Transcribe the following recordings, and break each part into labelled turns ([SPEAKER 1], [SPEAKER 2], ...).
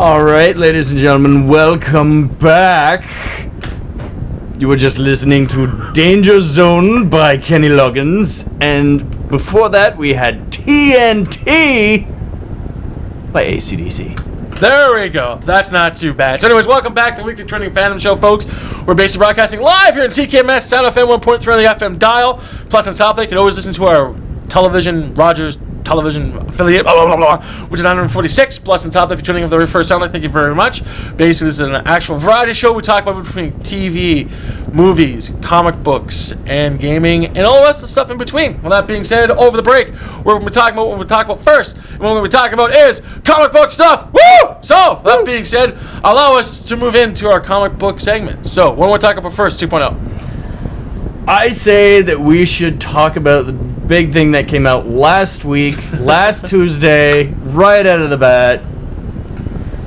[SPEAKER 1] All right, ladies and gentlemen, welcome back. You were just listening to Danger Zone by Kenny Loggins, and before that we had TNT by AC/DC.
[SPEAKER 2] There we go. That's not too bad. So anyways, welcome back to the Weekly Trending Fandom Show, folks. We're basically broadcasting live here in CKMS, Sound FM 1.3 on the FM dial. Plus on top, they can always listen to our television, Rogers television affiliate, blah, blah, blah, blah, which is 146. Plus on top, if you're tuning in for the very first time, thank you very much. Basically, this is an actual variety show. We talk about between TV, movies, comic books, and gaming, and all the rest of the stuff in between. With that being said, over the break, we're going to be talking about what we're talking about first. And what we're going to be talking about is comic book stuff. Woo! So, that being said, allow us to move into our comic book segment. So, what are we talking about first, 2.0?
[SPEAKER 1] I say that we should talk about the big thing that came out last week, last Tuesday, right out of the bat.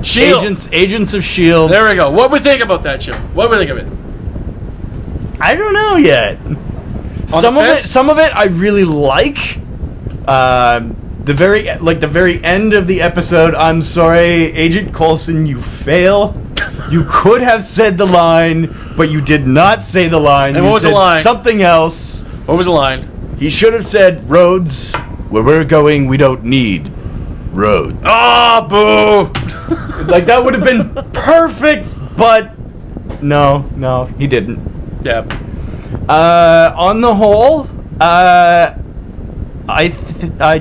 [SPEAKER 2] Shield.
[SPEAKER 1] Agents of S.H.I.E.L.D.
[SPEAKER 2] There we go. What do we think about that show? What do we think of it?
[SPEAKER 1] I don't know yet. Some of it I really like. The very end of the episode, I'm sorry, Agent Coulson, you fail. You could have said the line, but you did not say the line.
[SPEAKER 2] And what was the line?
[SPEAKER 1] Something else.
[SPEAKER 2] What was the line?
[SPEAKER 1] He should have said, "Roads, where we're going, we don't need roads."
[SPEAKER 2] Oh, boo!
[SPEAKER 1] Like, that would have been perfect, but no, he didn't.
[SPEAKER 2] Yeah.
[SPEAKER 1] On the whole, I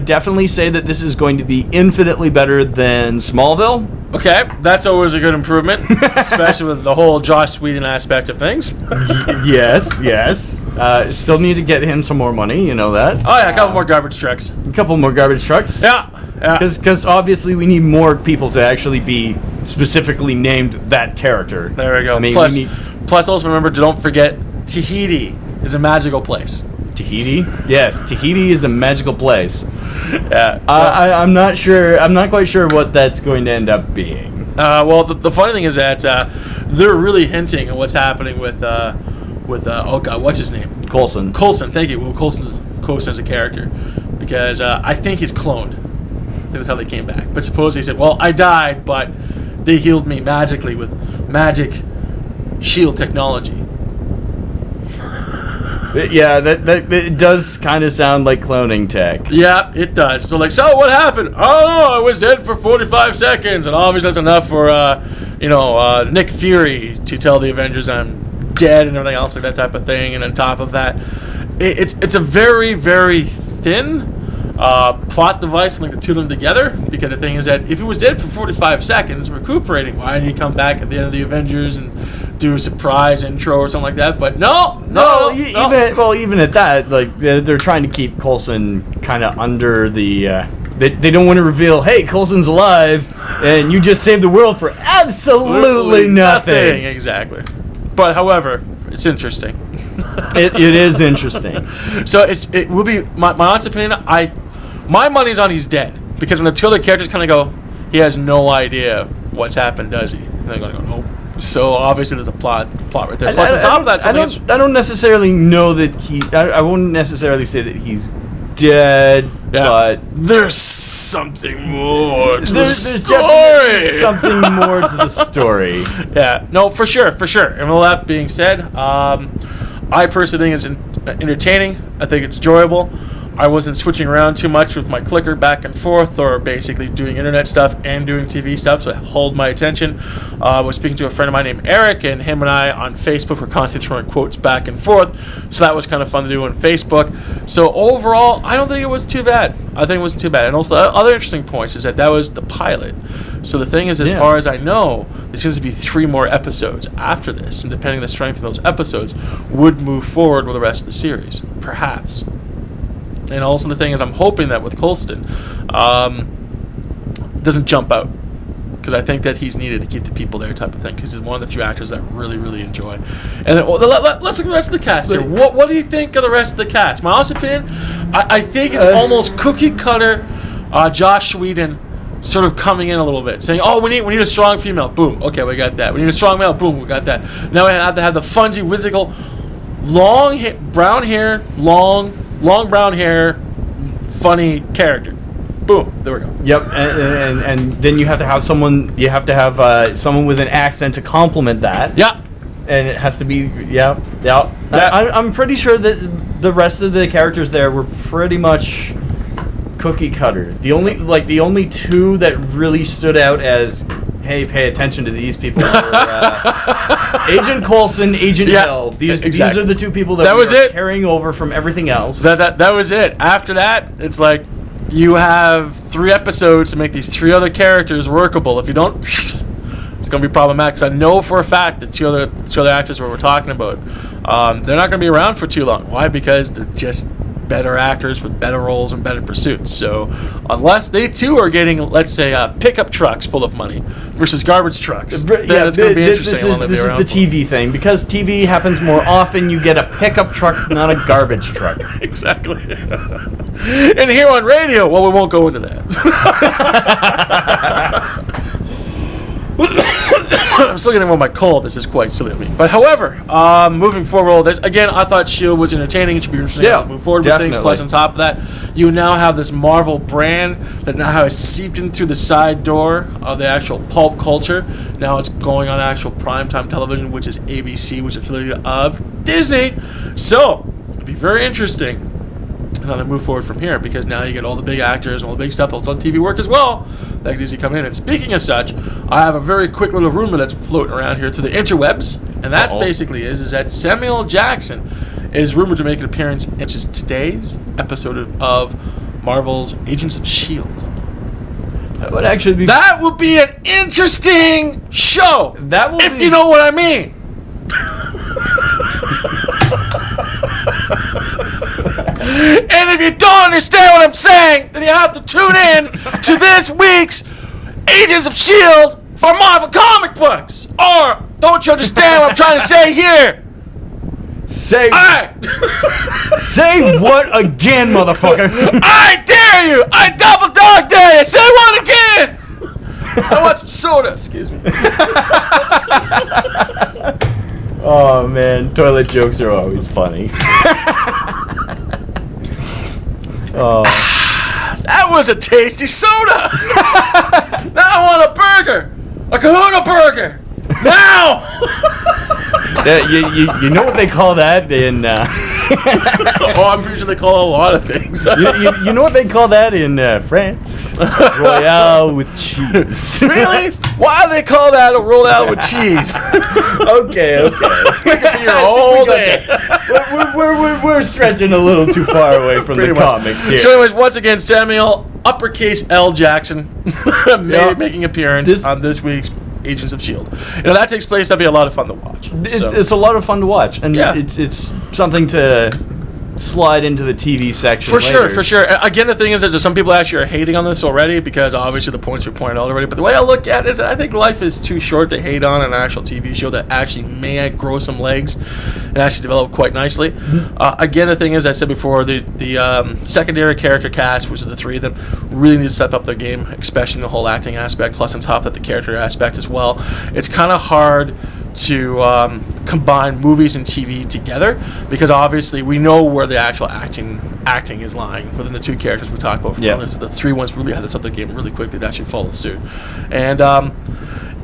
[SPEAKER 1] definitely say that this is going to be infinitely better than Smallville.
[SPEAKER 2] Okay, that's always a good improvement, especially with the whole Joss Whedon aspect of things.
[SPEAKER 1] Yes. Still need to get him some more money, you know that.
[SPEAKER 2] Oh yeah, a couple more garbage trucks.
[SPEAKER 1] A couple more garbage trucks.
[SPEAKER 2] Yeah.
[SPEAKER 1] Because obviously we need more people to actually be specifically named that character.
[SPEAKER 2] There we go.
[SPEAKER 1] I mean,
[SPEAKER 2] plus also remember, don't forget, Tahiti is a magical place.
[SPEAKER 1] Tahiti? Yes, Tahiti is a magical place.
[SPEAKER 2] Yeah. So,
[SPEAKER 1] I'm not sure. I'm not quite sure what that's going to end up being.
[SPEAKER 2] Well, the funny thing is that they're really hinting at what's happening with oh god, what's his name?
[SPEAKER 1] Coulson.
[SPEAKER 2] Thank you. Well, Coulson as a character, because I think he's cloned. That's how they came back. But supposedly he said, "Well, I died, but they healed me magically with magic shield technology."
[SPEAKER 1] Yeah, that it does kind of sound like cloning tech.
[SPEAKER 2] Yeah, it does. So what happened? Oh, I was dead for 45 seconds, and obviously that's enough for Nick Fury to tell the Avengers I'm dead and everything else, like that type of thing. And on top of that, it's a very, very thin plot device to link the two of them together, because the thing is that if he was dead for 45 seconds recuperating, why didn't he come back at the end of the Avengers and do a surprise intro or something like that? But no.
[SPEAKER 1] Even at that, like, they're trying to keep Coulson kind of under the they don't want to reveal, hey, Coulson's alive and you just saved the world for absolutely nothing.
[SPEAKER 2] Exactly. But however, it's interesting.
[SPEAKER 1] It is interesting.
[SPEAKER 2] So it will be my honest opinion. My money's on he's dead, because when the two other characters kind of go, he has no idea what's happened, does he? And they're going to go, nope. So obviously there's a plot right there. Plus on top of that,
[SPEAKER 1] I don't necessarily know that I won't necessarily say that he's dead, but
[SPEAKER 2] there's something more to the story.
[SPEAKER 1] There's something more to the story.
[SPEAKER 2] Yeah, no, for sure. And with that being said, I personally think it's entertaining. I think it's enjoyable. I wasn't switching around too much with my clicker back and forth, or basically doing internet stuff and doing TV stuff, so it held my attention. I was speaking to a friend of mine named Eric, and him and I on Facebook were constantly throwing quotes back and forth, so that was kind of fun to do on Facebook. So overall, I don't think it was too bad. I think it wasn't too bad. And also, the other interesting point is that was the pilot. So the thing is, as far as I know, there seems to be 3 more episodes after this, and depending on the strength of those episodes, would move forward with the rest of the series, perhaps. And also the thing is, I'm hoping that with Coulson, doesn't jump out, because I think that he's needed to keep the people there, type of thing, because he's one of the few actors that I really, really enjoy. And then, let's look at the rest of the cast here. What do you think of the rest of the cast? My honest opinion, I think it's almost cookie cutter Joss Whedon sort of coming in a little bit, saying, "Oh, we need a strong female." Boom. Okay, we got that. We need a strong male. Boom, we got that. Now we have to have the fuzzy, whimsical, long brown hair, funny character. Boom. There we go.
[SPEAKER 1] Yep, and then you have to have someone. You have to have someone with an accent to complement that.
[SPEAKER 2] Yeah.
[SPEAKER 1] And it has to be I'm pretty sure that the rest of the characters there were pretty much cookie cutter. The only two that really stood out as, hey, pay attention to these people were Agent Coulson, Agent Hill. These are the two people that we were carrying over from everything else.
[SPEAKER 2] That was it. After that, it's like you have 3 episodes to make these 3 other characters workable. If you don't, it's going to be problematic. Because I know for a fact that two other actors we're talking about, they're not going to be around for too long. Why? Because they're just better actors with better roles and better pursuits. So unless they too are getting, let's say, pickup trucks full of money versus garbage trucks, then it's going to be interesting.
[SPEAKER 1] This is the TV thing. Because TV happens more often, you get a pickup truck, not a garbage truck.
[SPEAKER 2] Exactly. And here on radio, well, we won't go into that. I'm still getting over my cold. This is quite silly of me. But however, moving forward, again, I thought S.H.I.E.L.D. was entertaining. It should be interesting to move forward with things. Plus, on top of that, you now have this Marvel brand that now has seeped in through the side door of the actual pulp culture. Now it's going on actual primetime television, which is ABC, which is affiliated of Disney. So, it'll be very interesting how they move forward from here, because now you get all the big actors and all the big stuff that's on TV work as well that can easily come in. And speaking of such, I have a very quick little rumor that's floating around here through the interwebs, and that's basically is that Samuel L. Jackson is rumored to make an appearance in just today's episode of Marvel's Agents of S.H.I.E.L.D. That would be an interesting show. If you know what I mean. And if you don't understand what I'm saying, then you have to tune in to this week's Agents of S.H.I.E.L.D. for Marvel comic books. Or don't you understand what I'm trying to say here?
[SPEAKER 1] Say what again, motherfucker?
[SPEAKER 2] I dare you! I double dog dare you! Say what again! I want some soda. Excuse me.
[SPEAKER 1] Oh man, toilet jokes are always funny. Oh,
[SPEAKER 2] that was a tasty soda. Now I want a burger, a Kahuna burger. Now.
[SPEAKER 1] You know what they call that in?
[SPEAKER 2] Oh, I'm pretty sure they call it a lot of things.
[SPEAKER 1] you know what they call that in France? Royale with cheese.
[SPEAKER 2] Really? Why do they call that a Royale with cheese?
[SPEAKER 1] Okay.
[SPEAKER 2] We could be here all day.
[SPEAKER 1] We're stretching a little too far away from the comics here.
[SPEAKER 2] So anyways, once again, Samuel, uppercase L. Jackson, making appearance on this week's Agents of S.H.I.E.L.D. That takes place. That'd be a lot of fun to watch.
[SPEAKER 1] It's a lot of fun to watch, and it's something to slide into the TV section
[SPEAKER 2] for sure. Again, the thing is that there's some people actually are hating on this already, because obviously the points were pointed out already. But the way I look at it is that I think life is too short to hate on an actual TV show that actually may grow some legs and actually develop quite nicely. Again, the thing is, I said before, the secondary character cast, which is the 3 of them, really need to step up their game, especially in the whole acting aspect, plus on top of that, the character aspect as well. It's kind of hard to combine movies and TV together, because obviously we know where the actual acting is lying within the 2 characters we talked about. So the 3 ones really had to step their game really quickly to actually follow suit, and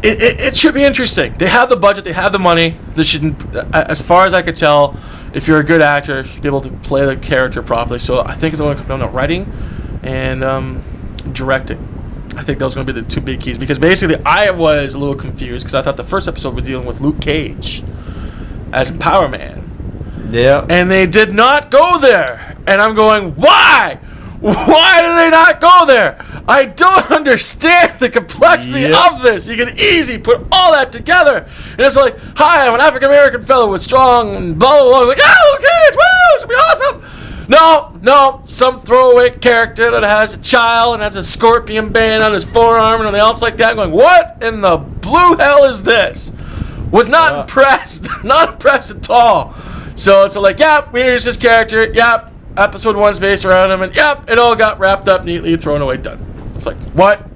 [SPEAKER 2] it should be interesting. They have the budget, they have the money. They should, as far as I could tell, if you're a good actor, you should be able to play the character properly. So I think it's going to come down to writing and directing. I think those are going to be the 2 big keys, because basically I was a little confused because I thought the first episode was dealing with Luke Cage as Power Man.
[SPEAKER 1] Yeah.
[SPEAKER 2] And they did not go there. And I'm going, why? Why do they not go there? I don't understand the complexity of this. You can easily put all that together. And it's like, hi, I'm an African-American fellow with strong and blah, blah, blah. Like, oh, Luke Cage, woo, it's going to be awesome. No, some throwaway character that has a child and has a scorpion band on his forearm and everything else like that. I'm going, what in the blue hell is this? Was not impressed. Not impressed at all. So it's like, here's this character. Episode 1's based around him. And it all got wrapped up neatly, thrown away, done. It's like, what?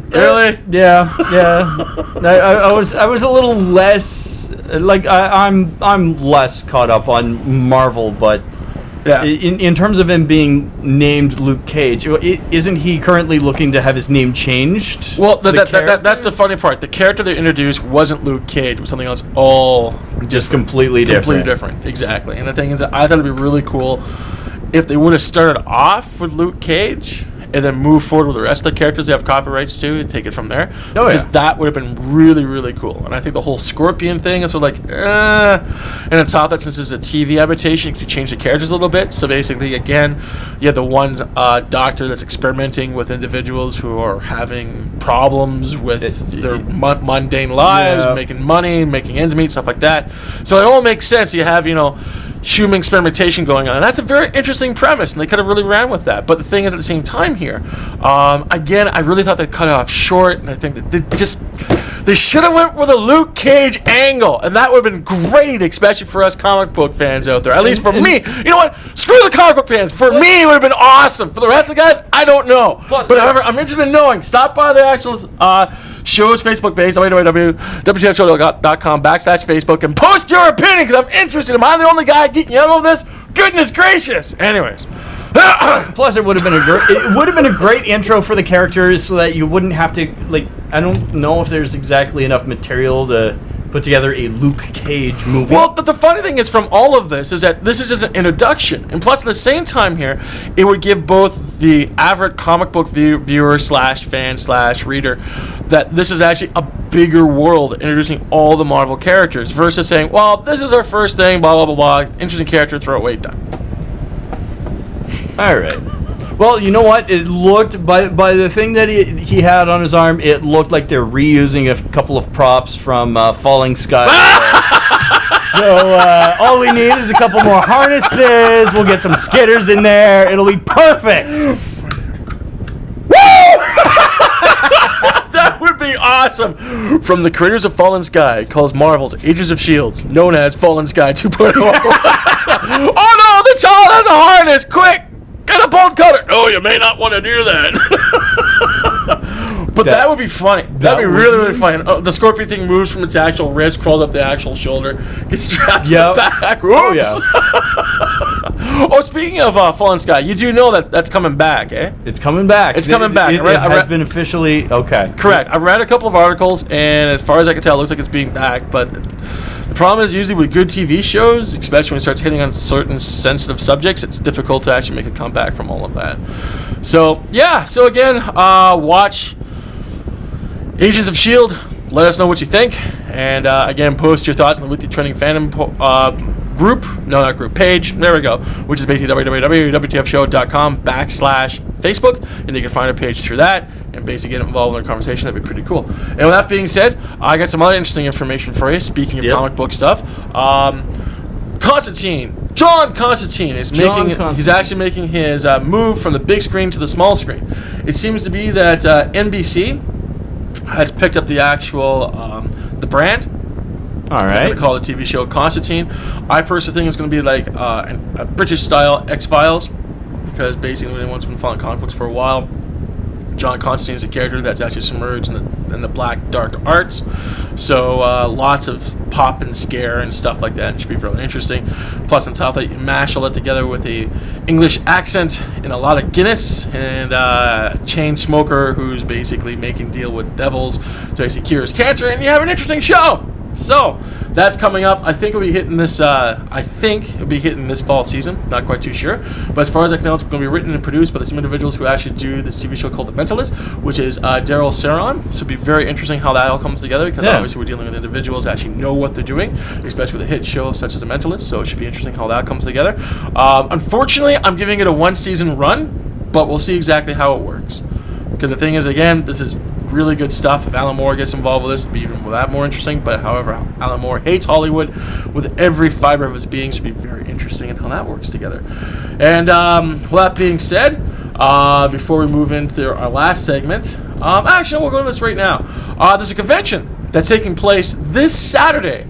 [SPEAKER 2] Really?
[SPEAKER 1] Yeah. I was a little less, like, I'm less caught up on Marvel, but
[SPEAKER 2] Yeah.
[SPEAKER 1] In terms of him being named Luke Cage, isn't he currently looking to have his name changed?
[SPEAKER 2] Well, that's the funny part. The character they introduced wasn't Luke Cage. It was something else all
[SPEAKER 1] just completely different.
[SPEAKER 2] Completely different, exactly. And the thing is, I thought it'd be really cool if they would have started off with Luke Cage and then move forward with the rest of the characters they have copyrights to and take it from there.
[SPEAKER 1] Oh,
[SPEAKER 2] because that would have been really, really cool. And I think the whole Scorpion thing is sort of like, and on top of that, since it's a TV adaptation, you can change the characters a little bit. So basically, again, you have the one doctor that's experimenting with individuals who are having problems with their mundane lives, making money, making ends meet, stuff like that. So it all makes sense. You have, human experimentation going on, and that's a very interesting premise, and they could have really ran with that. But the thing is, at the same time here, again, I really thought they cut it off short, and I think that they should have went with a Luke Cage angle, and that would have been great, especially for us comic book fans out there. At least for me. You know what? Screw the comic book fans. For me, it would have been awesome. For the rest of the guys, I don't know. But however, I'm interested in knowing. Stop by the actual show's Facebook page, www.WTFshow.com/Facebook, and post your opinion, because I'm interested. Am I the only guy geeking out over this? Goodness gracious. Anyways.
[SPEAKER 1] Plus, it would have been a great intro for the characters, so that you wouldn't have to, I don't know if there's exactly enough material to put together a Luke Cage movie.
[SPEAKER 2] Well, but the funny thing is, from all of this, is that this is just an introduction. And plus, at the same time here, it would give both the average comic book viewer / fan / reader that this is actually a bigger world, introducing all the Marvel characters, versus saying, well, this is our first thing, blah, blah, blah, blah, interesting character, throw it away, done.
[SPEAKER 1] All right. Well, you know what? It looked, by the thing that he had on his arm, it looked like they're reusing a couple of props from Falling Sky. So all we need is a couple more harnesses. We'll get some skitters in there. It'll be perfect.
[SPEAKER 2] Woo! That would be awesome. From the creators of Fallen Sky, calls Marvel's Agents of S.H.I.E.L.D., known as Fallen Sky 2.0. Oh no, the child has a harness. Quick! Get a bolt cutter! No, you may not want to do that. But that would be funny. That'd be really, really funny. The Scorpion thing moves from its actual wrist, crawls up the actual shoulder, gets strapped to the back. Oops.
[SPEAKER 1] Oh, yeah.
[SPEAKER 2] Oh, speaking of Fallen Sky, you do know that's coming back, eh?
[SPEAKER 1] It's coming back.
[SPEAKER 2] It's coming back.
[SPEAKER 1] It has been officially, okay.
[SPEAKER 2] Correct. I read a couple of articles, and as far as I can tell, it looks like it's being back, but the problem is usually with good TV shows, especially when it starts hitting on certain sensitive subjects, it's difficult to actually make a comeback from all of that. So, yeah. So, again, watch Agents of S.H.I.E.L.D. Let us know what you think. And, again, post your thoughts on the Weekly Trending Fandom page. There we go. Which is basically www.WTFshow.com/Facebook. And you can find a page through that and basically get involved in our conversation. That'd be pretty cool. And with that being said, I got some other interesting information for you. Speaking of comic book stuff, John Constantine is he's actually making his move from the big screen to the small screen. It seems to be that NBC has picked up the actual the brand.
[SPEAKER 1] All right.
[SPEAKER 2] They're going to call the TV show Constantine. I personally think it's going to be like a British-style X-Files, because basically anyone's been following comic books for a while, John Constantine is a character that's actually submerged in the black, dark arts. So lots of pop and scare and stuff like that. It should be really interesting. Plus, on top of that, you mash all that together with a English accent and a lot of Guinness and a chain smoker who's basically making deal with devils to basically cure his cancer, and you have an interesting show. So that's coming up. I think it'll be hitting this. This fall season. Not quite too sure, but as far as I can tell, it's going to be written and produced by the same individuals who actually do this TV show called The Mentalist, which is Daryl Saron. So it'll be very interesting how that all comes together, because obviously we're dealing with individuals that actually know what they're doing, especially with a hit show such as The Mentalist. So it should be interesting how that comes together. Unfortunately, I'm giving it a 1-season run, but we'll see exactly how it works. Because the thing is, again, this is really good stuff. If Alan Moore gets involved with this, it'll be even that more interesting. But however, Alan Moore hates Hollywood with every fiber of his being. Should be very interesting in how that works together. And with that being said, before we move into our last segment, actually, we'll go to this right now. There's a convention that's taking place this Saturday,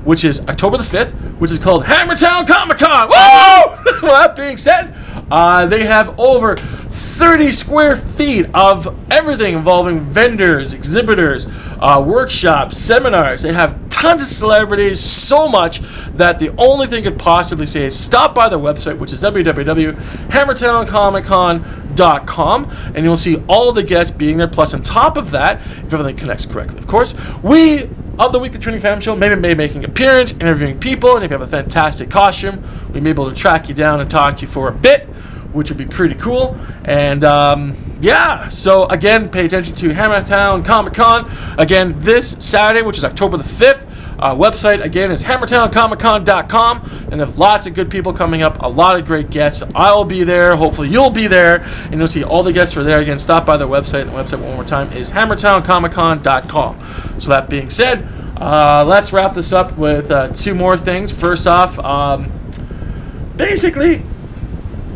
[SPEAKER 2] which is October the 5th, which is called Hammertown Comic Con. Woo! With that being said, they have over 30 square feet of everything involving vendors, exhibitors, workshops, seminars. They have tons of celebrities, so much that the only thing you could possibly say is stop by their website, which is www.hammertowncomicon.com, and you'll see all the guests being there. Plus, on top of that, if everything connects correctly, of course, we of the Weekly Trending Fandom Show may be making an appearance, interviewing people, and if you have a fantastic costume, we may be able to track you down and talk to you for a bit, which would be pretty cool. And yeah, so again, pay attention to Hammertown Comic Con again this Saturday, which is October the 5th. Website again is hammertowncomiccon.com, and there's lots of good people coming up, a lot of great guests. I'll be there, hopefully you'll be there, and you'll see all the guests are there. Again, stop by their website. The website one more time is hammertowncomiccon.com. So that being said, let's wrap this up with two more things. First off, basically,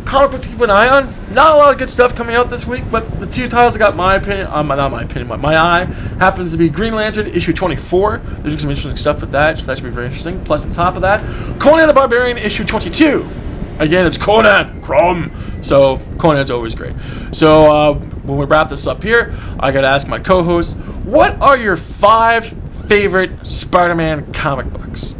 [SPEAKER 2] comic books to keep an eye on. Not a lot of good stuff coming out this week, but the two titles that got my opinion, not my opinion, but my eye, happens to be Green Lantern issue 24. There's doing some interesting stuff with that, so that should be very interesting. Plus, on top of that, Conan the Barbarian issue 22. Again, it's Conan, Chrome. So Conan's always great. So when we wrap this up here, I got to ask my co-host, what are your 5 favorite Spider-Man comic books?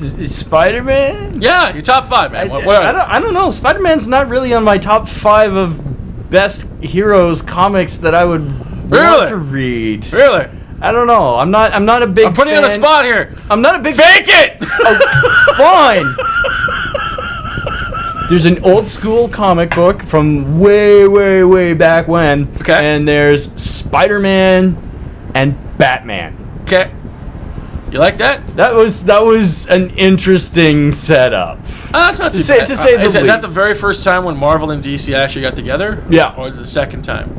[SPEAKER 1] Spider-Man?
[SPEAKER 2] Yeah, your top 5, man.
[SPEAKER 1] I don't know. Spider-Man's not really on my top 5 of best heroes comics that I would want to read.
[SPEAKER 2] Really?
[SPEAKER 1] I don't know. I'm not a big.
[SPEAKER 2] I'm putting you on the spot here.
[SPEAKER 1] I'm not a big.
[SPEAKER 2] Fake it.
[SPEAKER 1] Oh, fine. There's an old school comic book from way back when.
[SPEAKER 2] Okay.
[SPEAKER 1] And there's Spider-Man and Batman.
[SPEAKER 2] Okay. You like that?
[SPEAKER 1] That was an interesting setup.
[SPEAKER 2] That's not too
[SPEAKER 1] bad. To say the
[SPEAKER 2] least. Is that the
[SPEAKER 1] least.
[SPEAKER 2] very first time when Marvel and DC actually got together?
[SPEAKER 1] Yeah.
[SPEAKER 2] Or is it the second time?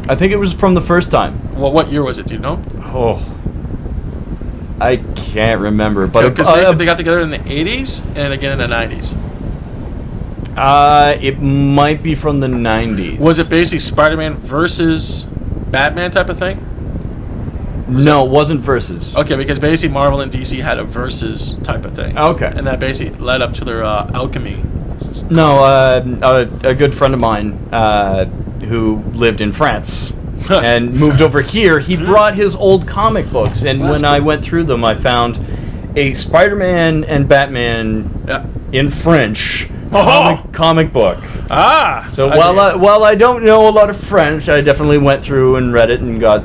[SPEAKER 1] I think it was from the first time.
[SPEAKER 2] Well, what year was it? Do you know?
[SPEAKER 1] Oh, I can't remember. But
[SPEAKER 2] because basically they got together in the 80s and again in the 90s.
[SPEAKER 1] It might be from the 90s.
[SPEAKER 2] Was it basically Spider-Man versus Batman type of thing?
[SPEAKER 1] No, it wasn't versus.
[SPEAKER 2] Okay, because basically Marvel and DC had a versus type of thing.
[SPEAKER 1] Okay.
[SPEAKER 2] And that basically led up to their alchemy.
[SPEAKER 1] No, a good friend of mine who lived in France and moved over here, he brought his old comic books, and when I went through them, I found a Spider-Man and Batman in French comic book.
[SPEAKER 2] Ah!
[SPEAKER 1] So while I don't know a lot of French, I definitely went through and read it and got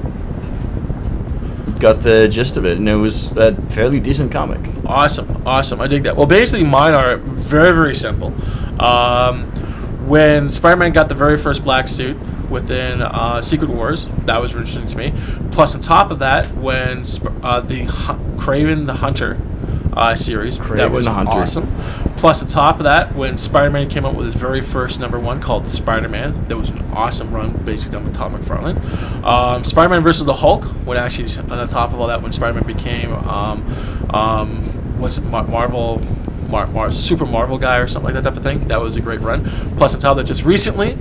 [SPEAKER 1] the gist of it, and it was a fairly decent comic.
[SPEAKER 2] Awesome. I dig that. Well, basically mine are very simple. When Spider-Man got the very first black suit within Secret Wars, that was interesting to me. Plus, on top of that, when the Kraven the Hunter series, that was awesome. Plus, on top of that, when Spider-Man came out with his very first #1 called Spider-Man, that was an awesome run, basically done with Todd McFarlane. Spider-Man versus the Hulk, when actually on the top of all that, when Spider-Man became Super Marvel guy or something like that type of thing, that was a great run. Plus, on top of that, just recently,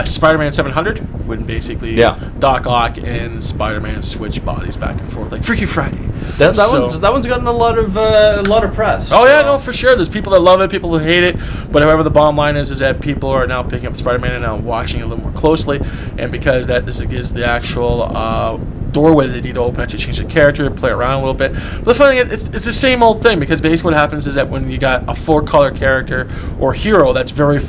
[SPEAKER 2] Spider-Man 700, when basically Doc Ock and Spider-Man switch bodies back and forth like Freaky Friday.
[SPEAKER 1] That one's gotten a lot of press.
[SPEAKER 2] Oh yeah, no, for sure. There's people that love it, people who hate it. But however, the bottom line is that people are now picking up Spider-Man and now watching it a little more closely, and because this gives the actual doorway they need to open, actually change the character, play around a little bit. But the funny thing is, it's the same old thing, because basically what happens is that when you got a 4-color character or hero that's very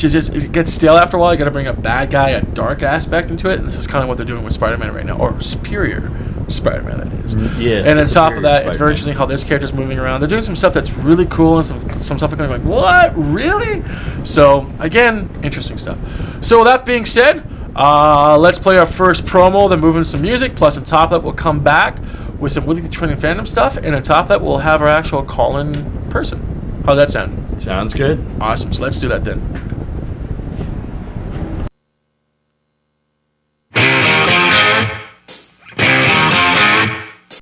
[SPEAKER 2] it gets stale after a while. You got to bring a bad guy, a dark aspect into it, and this is kind of what they're doing with Spider-Man right now, or Superior Spider-Man, that is.
[SPEAKER 1] Yes.
[SPEAKER 2] And on top of that, it's very interesting how this character's moving around. They're doing some stuff that's really cool, and some stuff kind of like, what, really? So again, interesting stuff. So with that being said, let's play our first promo, then move into some music. Plus, on top of that, we'll come back with some Weekly Trending Fandom stuff, and on top of that, we'll have our actual call-in person. How's that sound?
[SPEAKER 1] Sounds good.
[SPEAKER 2] Awesome. So let's do that then.